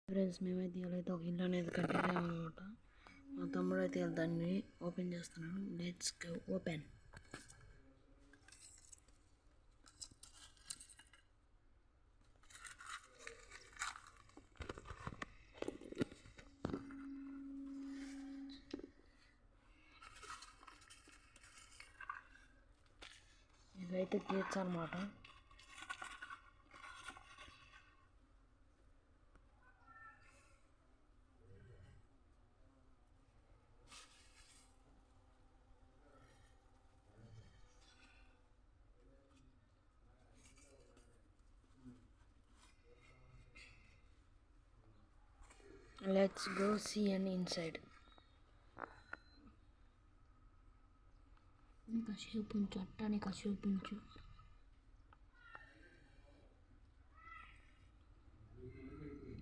Friends మేమైతే ఇలాగైతే ఒక ఇల్లు అనేది కట్టేసామన్నమాట. మా తమ్ముడు అయితే దాన్ని ఓపెన్ చేస్తున్నాడు. Let's go open. ఇదైతే గేట్స్ అన్నమాట. Let's go see an inside. కాసేపు ఉంచు, అట్టానే కాసేపు ఉంచు.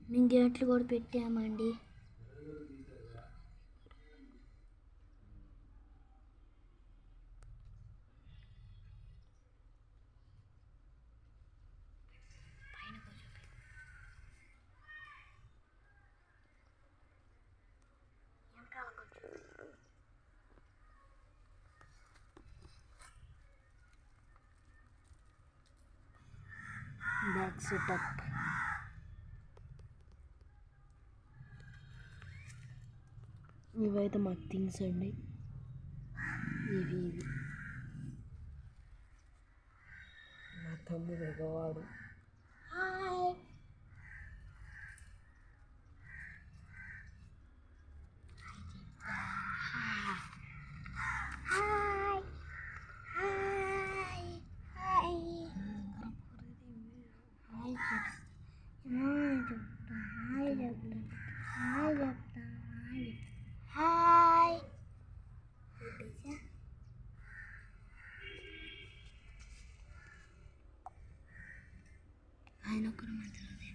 మేము గేట్లు కూడా పెట్టామండి. Back setup. ఇవైతే మా థింగ్స్ అండి. ఇవి మా తమ్ముడు ఎగవాడు. ఆయన ఒక్కరు మాత్రమే.